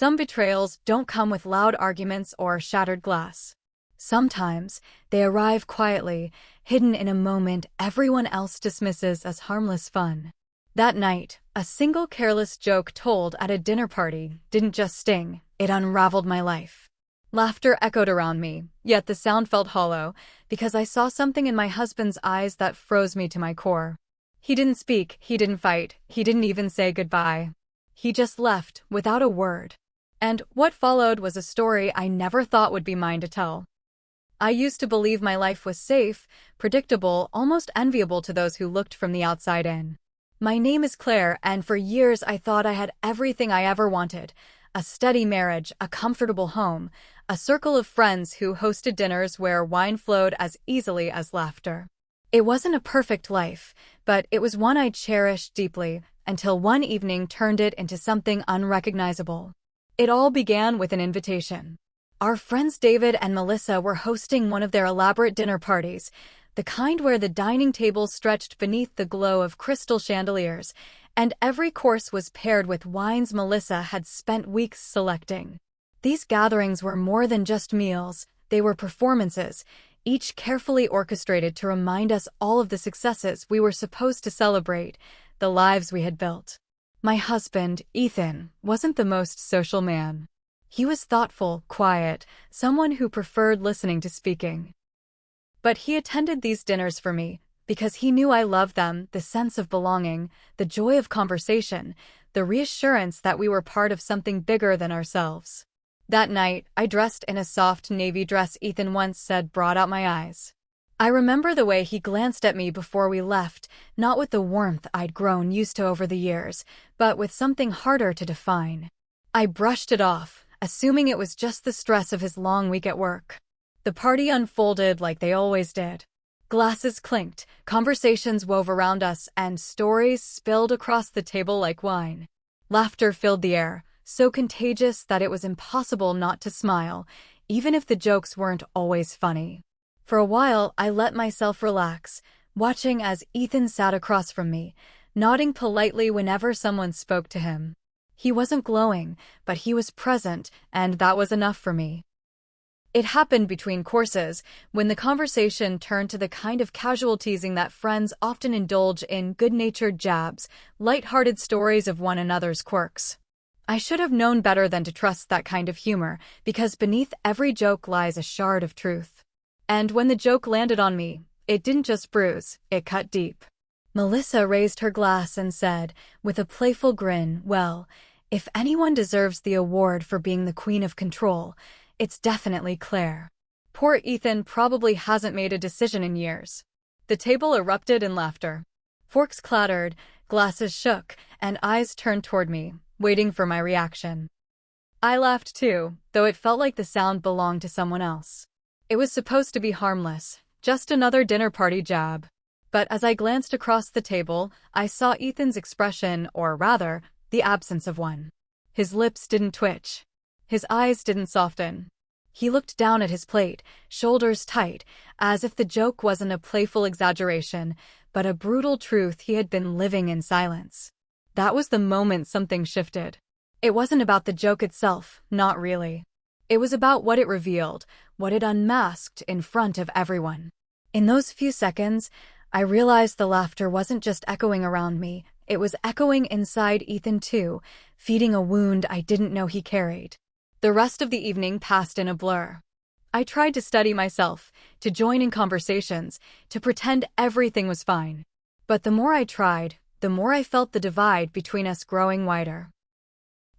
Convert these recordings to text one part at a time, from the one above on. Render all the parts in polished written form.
Some betrayals don't come with loud arguments or shattered glass. Sometimes, they arrive quietly, hidden in a moment everyone else dismisses as harmless fun. That night, a single careless joke told at a dinner party didn't just sting, it unraveled my life. Laughter echoed around me, yet the sound felt hollow, because I saw something in my husband's eyes that froze me to my core. He didn't speak, he didn't fight, he didn't even say goodbye. He just left, without a word. And what followed was a story I never thought would be mine to tell. I used to believe my life was safe, predictable, almost enviable to those who looked from the outside in. My name is Claire, and for years I thought I had everything I ever wanted. A steady marriage, a comfortable home, a circle of friends who hosted dinners where wine flowed as easily as laughter. It wasn't a perfect life, but it was one I cherished deeply, until one evening turned it into something unrecognizable. It all began with an invitation. Our friends David and Melissa were hosting one of their elaborate dinner parties, the kind where the dining table stretched beneath the glow of crystal chandeliers, and every course was paired with wines Melissa had spent weeks selecting. These gatherings were more than just meals, they were performances, each carefully orchestrated to remind us all of the successes we were supposed to celebrate, the lives we had built. My husband, Ethan, wasn't the most social man. He was thoughtful, quiet, someone who preferred listening to speaking. But he attended these dinners for me, because he knew I loved them, the sense of belonging, the joy of conversation, the reassurance that we were part of something bigger than ourselves. That night, I dressed in a soft navy dress Ethan once said brought out my eyes. I remember the way he glanced at me before we left, not with the warmth I'd grown used to over the years, but with something harder to define. I brushed it off, assuming it was just the stress of his long week at work. The party unfolded like they always did. Glasses clinked, conversations wove around us, and stories spilled across the table like wine. Laughter filled the air, so contagious that it was impossible not to smile, even if the jokes weren't always funny. For a while, I let myself relax, watching as Ethan sat across from me, nodding politely whenever someone spoke to him. He wasn't glowing, but he was present, and that was enough for me. It happened between courses, when the conversation turned to the kind of casual teasing that friends often indulge in, good-natured jabs, light-hearted stories of one another's quirks. I should have known better than to trust that kind of humor, because beneath every joke lies a shard of truth. And when the joke landed on me, it didn't just bruise, it cut deep. Melissa raised her glass and said, with a playful grin, "Well, if anyone deserves the award for being the queen of control, it's definitely Claire." Poor Ethan probably hasn't made a decision in years. The table erupted in laughter. Forks clattered, glasses shook, and eyes turned toward me, waiting for my reaction. I laughed too, though it felt like the sound belonged to someone else. It was supposed to be harmless, just another dinner party jab. But as I glanced across the table, I saw Ethan's expression, or rather, the absence of one. His lips didn't twitch. His eyes didn't soften. He looked down at his plate, shoulders tight, as if the joke wasn't a playful exaggeration, but a brutal truth he had been living in silence. That was the moment something shifted. It wasn't about the joke itself, not really. It was about what it revealed, what it unmasked in front of everyone. In those few seconds, I realized the laughter wasn't just echoing around me, it was echoing inside Ethan too, feeding a wound I didn't know he carried. The rest of the evening passed in a blur. I tried to steady myself, to join in conversations, to pretend everything was fine. But the more I tried, the more I felt the divide between us growing wider.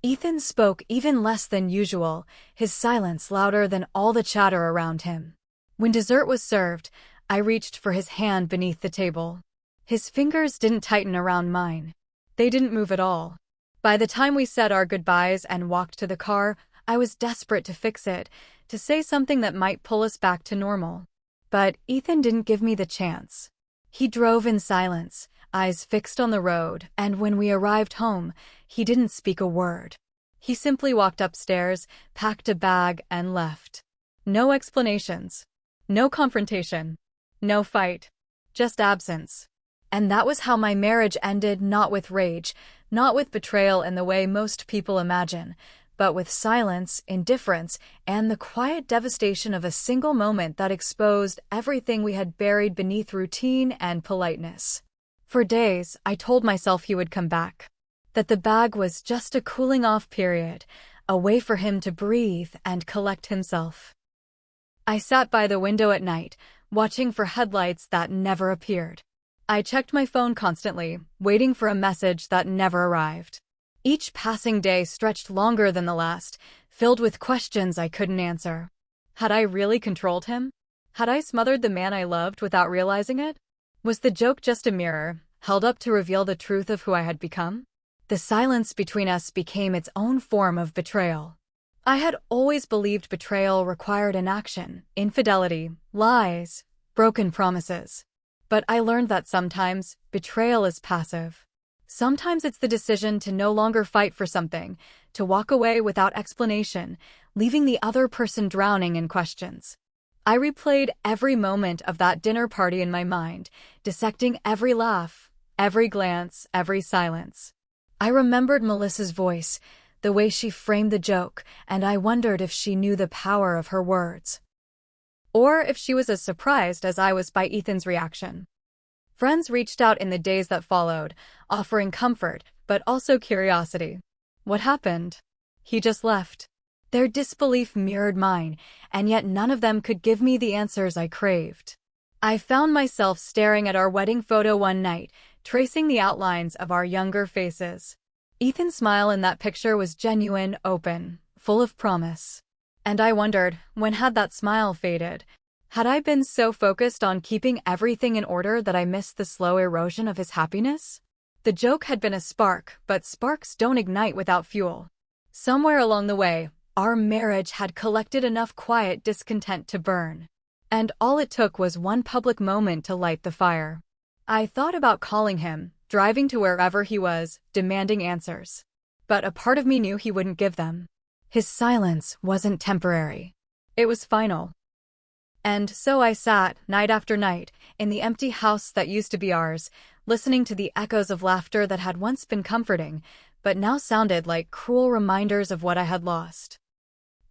Ethan spoke even less than usual, his silence louder than all the chatter around him. When dessert was served, I reached for his hand beneath the table. His fingers didn't tighten around mine. They didn't move at all. By the time we said our goodbyes and walked to the car, I was desperate to fix it, to say something that might pull us back to normal. But Ethan didn't give me the chance. He drove in silence, eyes fixed on the road, and when we arrived home, he didn't speak a word. He simply walked upstairs, packed a bag, and left. No explanations. No confrontation. No fight. Just absence. And that was how my marriage ended, not with rage, not with betrayal in the way most people imagine, but with silence, indifference, and the quiet devastation of a single moment that exposed everything we had buried beneath routine and politeness. For days, I told myself he would come back, that the bag was just a cooling-off period, a way for him to breathe and collect himself. I sat by the window at night, watching for headlights that never appeared. I checked my phone constantly, waiting for a message that never arrived. Each passing day stretched longer than the last, filled with questions I couldn't answer. Had I really controlled him? Had I smothered the man I loved without realizing it? Was the joke just a mirror, held up to reveal the truth of who I had become? The silence between us became its own form of betrayal. I had always believed betrayal required inaction, infidelity, lies, broken promises. But I learned that sometimes betrayal is passive. Sometimes it's the decision to no longer fight for something, to walk away without explanation, leaving the other person drowning in questions. I replayed every moment of that dinner party in my mind, dissecting every laugh, every glance, every silence. I remembered Melissa's voice, the way she framed the joke, and I wondered if she knew the power of her words. Or if she was as surprised as I was by Ethan's reaction. Friends reached out in the days that followed, offering comfort, but also curiosity. What happened? He just left. Their disbelief mirrored mine, and yet none of them could give me the answers I craved. I found myself staring at our wedding photo one night, tracing the outlines of our younger faces. Ethan's smile in that picture was genuine, open, full of promise. And I wondered, when had that smile faded? Had I been so focused on keeping everything in order that I missed the slow erosion of his happiness? The joke had been a spark, but sparks don't ignite without fuel. Somewhere along the way, our marriage had collected enough quiet discontent to burn. And all it took was one public moment to light the fire. I thought about calling him, driving to wherever he was, demanding answers. But a part of me knew he wouldn't give them. His silence wasn't temporary. It was final. And so I sat, night after night, in the empty house that used to be ours, listening to the echoes of laughter that had once been comforting, but now sounded like cruel reminders of what I had lost.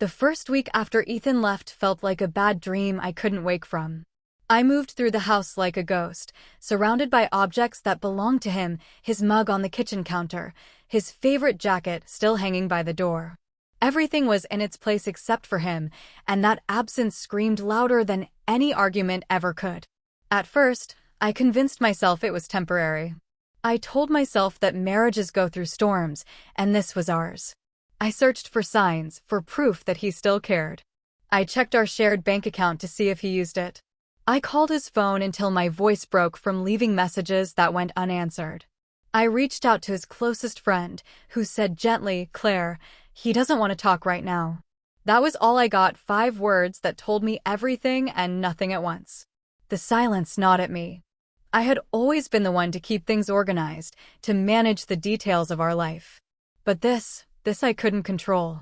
The first week after Ethan left felt like a bad dream I couldn't wake from. I moved through the house like a ghost, surrounded by objects that belonged to him, his mug on the kitchen counter, his favorite jacket still hanging by the door. Everything was in its place except for him, and that absence screamed louder than any argument ever could. At first, I convinced myself it was temporary. I told myself that marriages go through storms, and this was ours. I searched for signs, for proof that he still cared. I checked our shared bank account to see if he used it. I called his phone until my voice broke from leaving messages that went unanswered. I reached out to his closest friend, who said gently, "Claire, he doesn't want to talk right now." That was all I got, 5 words that told me everything and nothing at once. The silence gnawed at me. I had always been the one to keep things organized, to manage the details of our life. But this I couldn't control.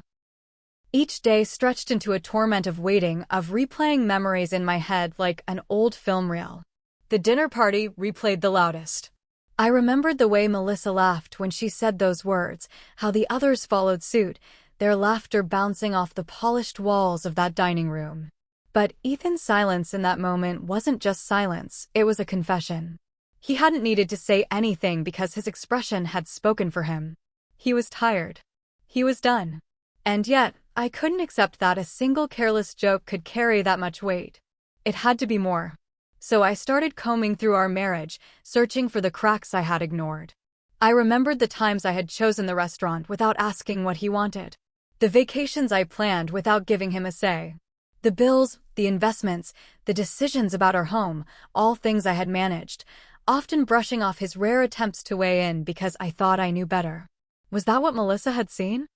Each day stretched into a torment of waiting, of replaying memories in my head like an old film reel. The dinner party replayed the loudest. I remembered the way Melissa laughed when she said those words, how the others followed suit, their laughter bouncing off the polished walls of that dining room. But Ethan's silence in that moment wasn't just silence, it was a confession. He hadn't needed to say anything because his expression had spoken for him. He was tired. He was done. And yet, I couldn't accept that a single careless joke could carry that much weight. It had to be more. So I started combing through our marriage, searching for the cracks I had ignored. I remembered the times I had chosen the restaurant without asking what he wanted. The vacations I planned without giving him a say. The bills, the investments, the decisions about our home, all things I had managed, often brushing off his rare attempts to weigh in because I thought I knew better. Was that what Melissa had seen?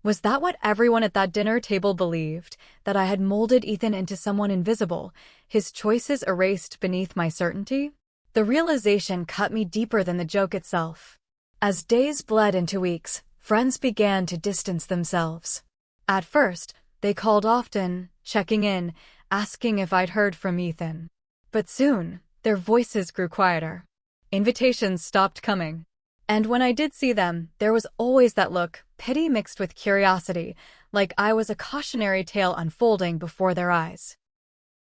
Was that what everyone at that dinner table believed, that I had molded Ethan into someone invisible, his choices erased beneath my certainty? The realization cut me deeper than the joke itself. As days bled into weeks, friends began to distance themselves. At first, they called often, checking in, asking if I'd heard from Ethan. But soon, their voices grew quieter. Invitations stopped coming. And when I did see them, there was always that look, pity mixed with curiosity, like I was a cautionary tale unfolding before their eyes.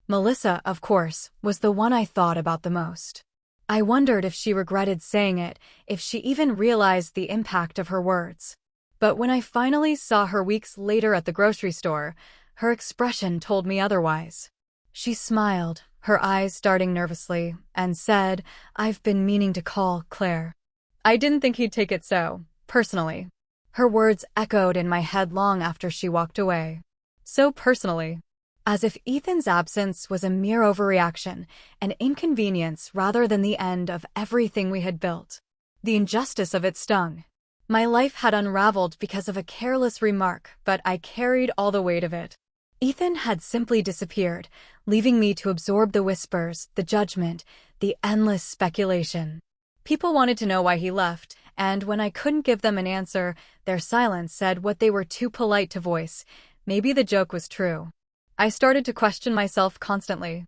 Melissa, of course, was the one I thought about the most. I wondered if she regretted saying it, if she even realized the impact of her words. But when I finally saw her weeks later at the grocery store, her expression told me otherwise. She smiled, her eyes darting nervously, and said, "I've been meaning to call, Claire." I didn't think he'd take it so personally. Her words echoed in my head long after she walked away. So personally. As if Ethan's absence was a mere overreaction, an inconvenience rather than the end of everything we had built. The injustice of it stung. My life had unraveled because of a careless remark, but I carried all the weight of it. Ethan had simply disappeared, leaving me to absorb the whispers, the judgment, the endless speculation. People wanted to know why he left, and when I couldn't give them an answer, their silence said what they were too polite to voice. Maybe the joke was true. I started to question myself constantly.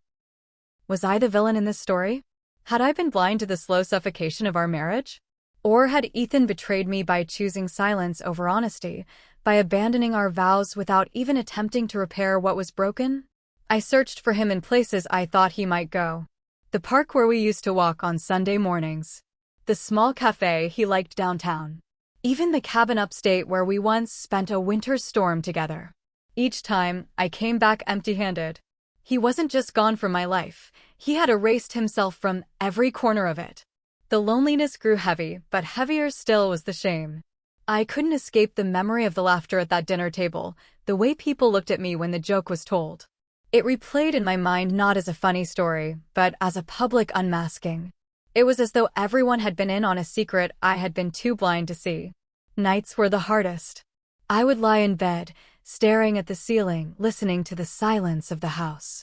Was I the villain in this story? Had I been blind to the slow suffocation of our marriage? Or had Ethan betrayed me by choosing silence over honesty, by abandoning our vows without even attempting to repair what was broken? I searched for him in places I thought he might go. The park where we used to walk on Sunday mornings. The small cafe he liked downtown. Even the cabin upstate where we once spent a winter storm together. Each time, I came back empty-handed. He wasn't just gone from my life, he had erased himself from every corner of it. The loneliness grew heavy, but heavier still was the shame. I couldn't escape the memory of the laughter at that dinner table, the way people looked at me when the joke was told. It replayed in my mind not as a funny story, but as a public unmasking. It was as though everyone had been in on a secret I had been too blind to see. Nights were the hardest. I would lie in bed, staring at the ceiling, listening to the silence of the house.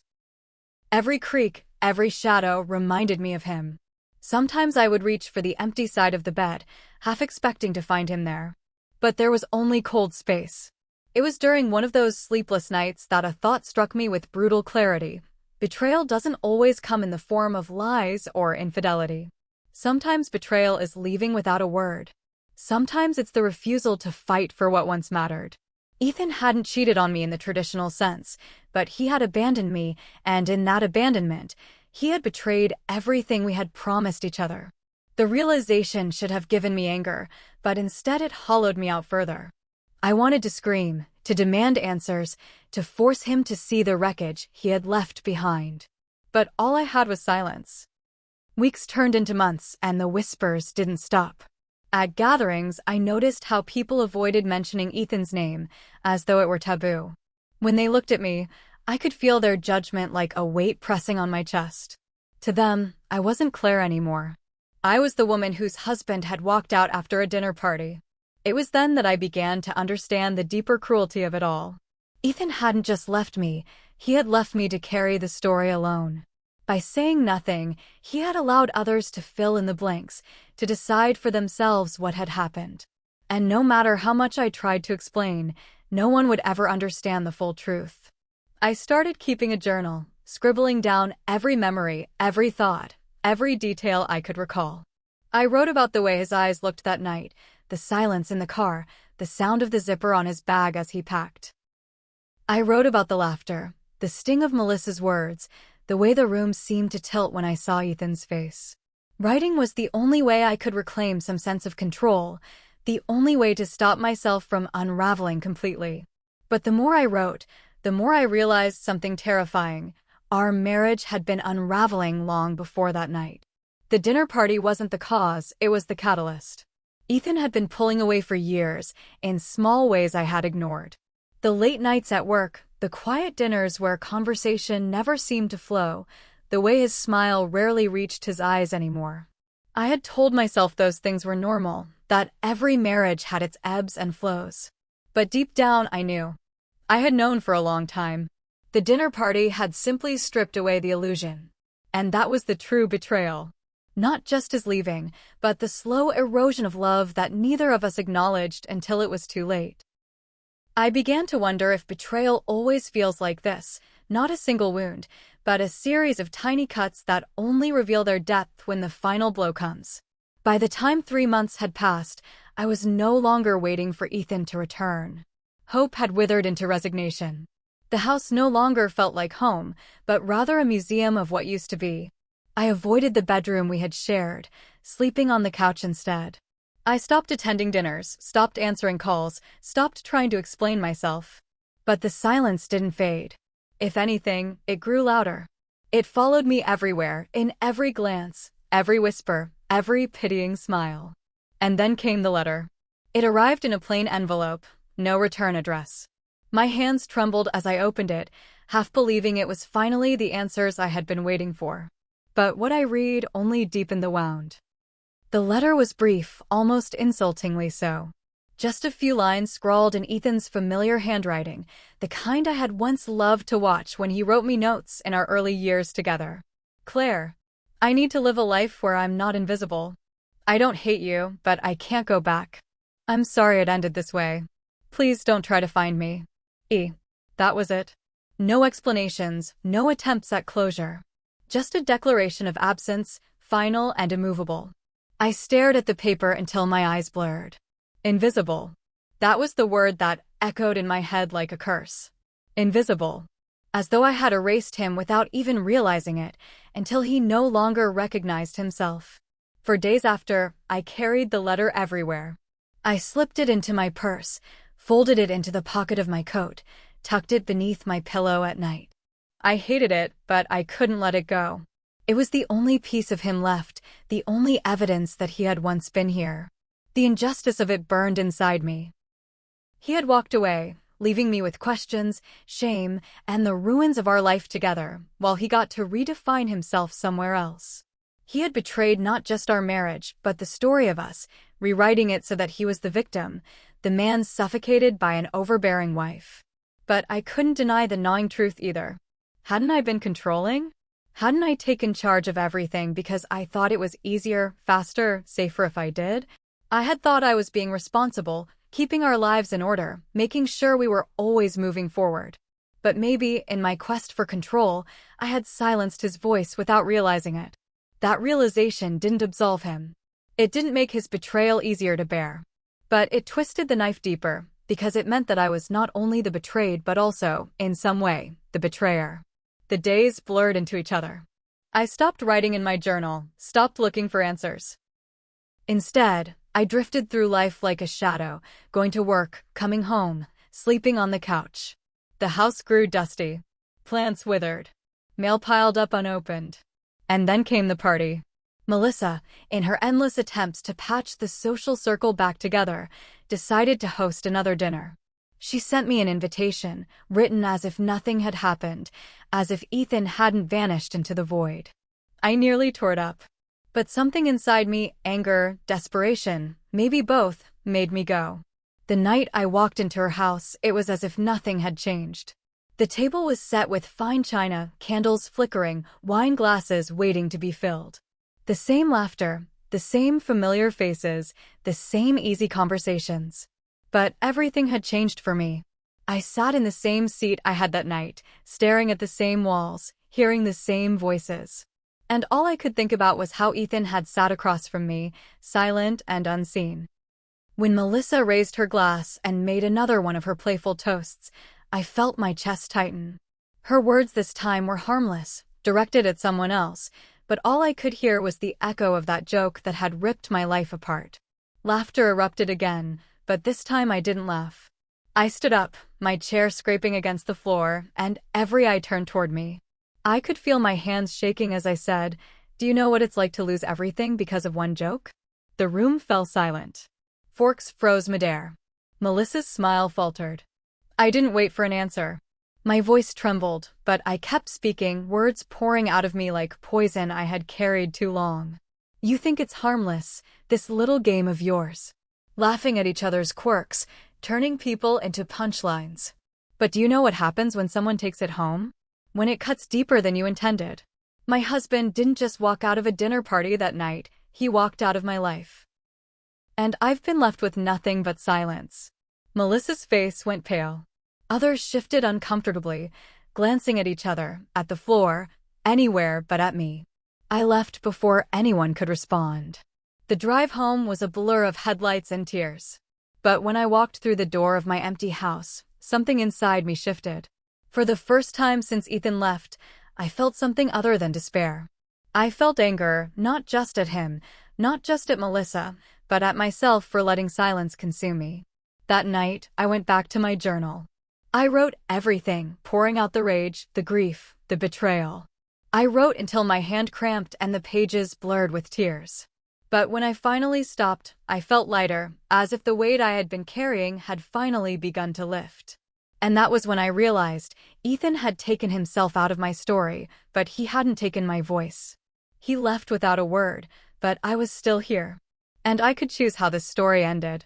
Every creak, every shadow reminded me of him. Sometimes I would reach for the empty side of the bed, half expecting to find him there. But there was only cold space. It was during one of those sleepless nights that a thought struck me with brutal clarity. Betrayal doesn't always come in the form of lies or infidelity. Sometimes betrayal is leaving without a word. Sometimes it's the refusal to fight for what once mattered. Ethan hadn't cheated on me in the traditional sense, but he had abandoned me, and in that abandonment, he had betrayed everything we had promised each other. The realization should have given me anger, but instead it hollowed me out further. I wanted to scream, to demand answers, to force him to see the wreckage he had left behind. But all I had was silence. Weeks turned into months, and the whispers didn't stop. At gatherings, I noticed how people avoided mentioning Ethan's name, as though it were taboo. When they looked at me, I could feel their judgment like a weight pressing on my chest. To them, I wasn't Claire anymore. I was the woman whose husband had walked out after a dinner party. It was then that I began to understand the deeper cruelty of it all. Ethan hadn't just left me, he had left me to carry the story alone. By saying nothing, he had allowed others to fill in the blanks, to decide for themselves what had happened. And no matter how much I tried to explain, no one would ever understand the full truth. I started keeping a journal, scribbling down every memory, every thought, every detail I could recall. I wrote about the way his eyes looked that night, the silence in the car, the sound of the zipper on his bag as he packed. I wrote about the laughter, the sting of Melissa's words, the way the room seemed to tilt when I saw Ethan's face. Writing was the only way I could reclaim some sense of control, the only way to stop myself from unraveling completely. But the more I wrote, the more I realized something terrifying. Our marriage had been unraveling long before that night. The dinner party wasn't the cause, it was the catalyst. Ethan had been pulling away for years, in small ways I had ignored. The late nights at work, the quiet dinners where conversation never seemed to flow, the way his smile rarely reached his eyes anymore. I had told myself those things were normal, that every marriage had its ebbs and flows. But deep down I knew. I had known for a long time. The dinner party had simply stripped away the illusion. And that was the true betrayal. Not just his leaving, but the slow erosion of love that neither of us acknowledged until it was too late. I began to wonder if betrayal always feels like this, not a single wound, but a series of tiny cuts that only reveal their depth when the final blow comes. By the time 3 months had passed, I was no longer waiting for Ethan to return. Hope had withered into resignation. The house no longer felt like home, but rather a museum of what used to be. I avoided the bedroom we had shared, sleeping on the couch instead. I stopped attending dinners, stopped answering calls, stopped trying to explain myself. But the silence didn't fade. If anything, it grew louder. It followed me everywhere, in every glance, every whisper, every pitying smile. And then came the letter. It arrived in a plain envelope, no return address. My hands trembled as I opened it, half believing it was finally the answers I had been waiting for. But what I read only deepened the wound. The letter was brief, almost insultingly so. Just a few lines scrawled in Ethan's familiar handwriting, the kind I had once loved to watch when he wrote me notes in our early years together. Claire, I need to live a life where I'm not invisible. I don't hate you, but I can't go back. I'm sorry it ended this way. Please don't try to find me. That was it. No explanations, no attempts at closure. Just a declaration of absence, final and immovable. I stared at the paper until my eyes blurred. Invisible. That was the word that echoed in my head like a curse. Invisible. As though I had erased him without even realizing it, until he no longer recognized himself. For days after, I carried the letter everywhere. I slipped it into my purse, folded it into the pocket of my coat, tucked it beneath my pillow at night. I hated it, but I couldn't let it go. It was the only piece of him left, the only evidence that he had once been here. The injustice of it burned inside me. He had walked away, leaving me with questions, shame, and the ruins of our life together, while he got to redefine himself somewhere else. He had betrayed not just our marriage, but the story of us, rewriting it so that he was the victim, the man suffocated by an overbearing wife. But I couldn't deny the gnawing truth either. Hadn't I been controlling? Hadn't I taken charge of everything because I thought it was easier, faster, safer if I did? I had thought I was being responsible, keeping our lives in order, making sure we were always moving forward. But maybe, in my quest for control, I had silenced his voice without realizing it. That realization didn't absolve him. It didn't make his betrayal easier to bear. But it twisted the knife deeper, because it meant that I was not only the betrayed but also, in some way, the betrayer. The days blurred into each other. I stopped writing in my journal, stopped looking for answers. Instead, I drifted through life like a shadow, going to work, coming home, sleeping on the couch. The house grew dusty. Plants withered. Mail piled up unopened. And then came the party. Melissa, in her endless attempts to patch the social circle back together, decided to host another dinner. She sent me an invitation, written as if nothing had happened, as if Ethan hadn't vanished into the void. I nearly tore it up. But something inside me, anger, desperation, maybe both, made me go. The night I walked into her house, it was as if nothing had changed. The table was set with fine china, candles flickering, wine glasses waiting to be filled. The same laughter, the same familiar faces, the same easy conversations. But everything had changed for me. I sat in the same seat I had that night, staring at the same walls, hearing the same voices. And all I could think about was how Ethan had sat across from me, silent and unseen. When Melissa raised her glass and made another one of her playful toasts, I felt my chest tighten. Her words this time were harmless, directed at someone else, but all I could hear was the echo of that joke that had ripped my life apart. Laughter erupted again, but this time I didn't laugh. I stood up, my chair scraping against the floor, and every eye turned toward me. I could feel my hands shaking as I said, "Do you know what it's like to lose everything because of one joke?" The room fell silent. Forks froze midair. Melissa's smile faltered. I didn't wait for an answer. My voice trembled, but I kept speaking, words pouring out of me like poison I had carried too long. "You think it's harmless, this little game of yours. Laughing at each other's quirks, turning people into punchlines. But do you know what happens when someone takes it home? When it cuts deeper than you intended. My husband didn't just walk out of a dinner party that night, he walked out of my life. And I've been left with nothing but silence." Melissa's face went pale. Others shifted uncomfortably, glancing at each other, at the floor, anywhere but at me. I left before anyone could respond. The drive home was a blur of headlights and tears. But when I walked through the door of my empty house, something inside me shifted. For the first time since Ethan left, I felt something other than despair. I felt anger, not just at him, not just at Melissa, but at myself for letting silence consume me. That night, I went back to my journal. I wrote everything, pouring out the rage, the grief, the betrayal. I wrote until my hand cramped and the pages blurred with tears. But when I finally stopped, I felt lighter, as if the weight I had been carrying had finally begun to lift. And that was when I realized Ethan had taken himself out of my story, but he hadn't taken my voice. He left without a word, but I was still here. And I could choose how this story ended.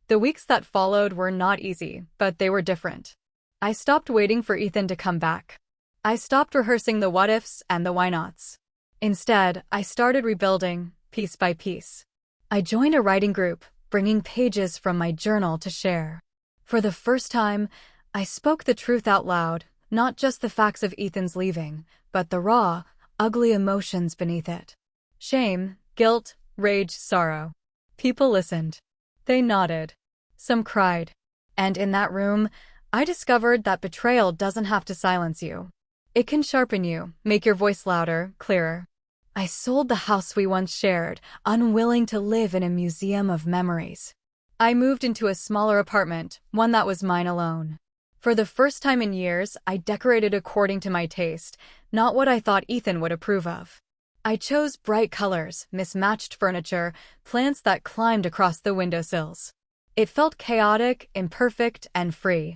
The weeks that followed were not easy, but they were different. I stopped waiting for Ethan to come back. I stopped rehearsing the what-ifs and the why-nots. Instead, I started rebuilding, piece by piece. I joined a writing group, bringing pages from my journal to share. For the first time, I spoke the truth out loud, not just the facts of Ethan's leaving, but the raw, ugly emotions beneath it. Shame, guilt, rage, sorrow. People listened. They nodded. Some cried. And in that room, I discovered that betrayal doesn't have to silence you. It can sharpen you, make your voice louder, clearer. I sold the house we once shared, unwilling to live in a museum of memories. I moved into a smaller apartment, one that was mine alone. For the first time in years, I decorated according to my taste, not what I thought Ethan would approve of. I chose bright colors, mismatched furniture, plants that climbed across the windowsills. It felt chaotic, imperfect, and free.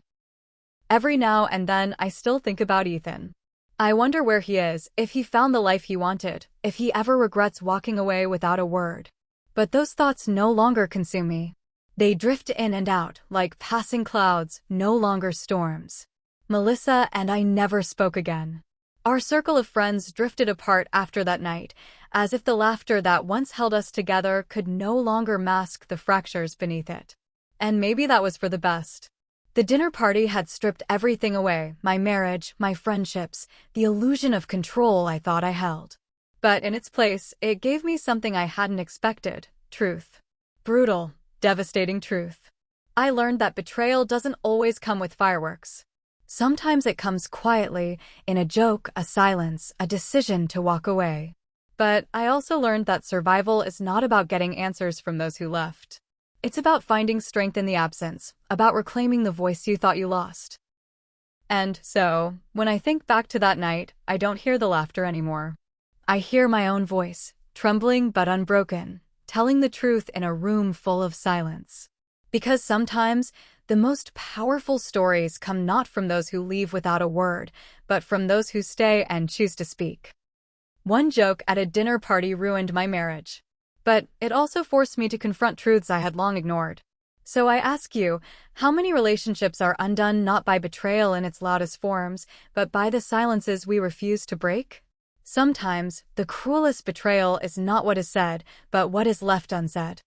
Every now and then, I still think about Ethan. I wonder where he is, if he found the life he wanted, if he ever regrets walking away without a word. But those thoughts no longer consume me. They drift in and out, like passing clouds, no longer storms. Melissa and I never spoke again. Our circle of friends drifted apart after that night, as if the laughter that once held us together could no longer mask the fractures beneath it. And maybe that was for the best. The dinner party had stripped everything away, my marriage, my friendships, the illusion of control I thought I held. But in its place, it gave me something I hadn't expected, truth. Brutal, devastating truth. I learned that betrayal doesn't always come with fireworks. Sometimes it comes quietly, in a joke, a silence, a decision to walk away. But I also learned that survival is not about getting answers from those who left. It's about finding strength in the absence, about reclaiming the voice you thought you lost. And so, when I think back to that night, I don't hear the laughter anymore. I hear my own voice, trembling but unbroken, telling the truth in a room full of silence. Because sometimes, the most powerful stories come not from those who leave without a word, but from those who stay and choose to speak. One joke at a dinner party ruined my marriage. But it also forced me to confront truths I had long ignored. So I ask you, how many relationships are undone not by betrayal in its loudest forms, but by the silences we refuse to break? Sometimes, the cruelest betrayal is not what is said, but what is left unsaid.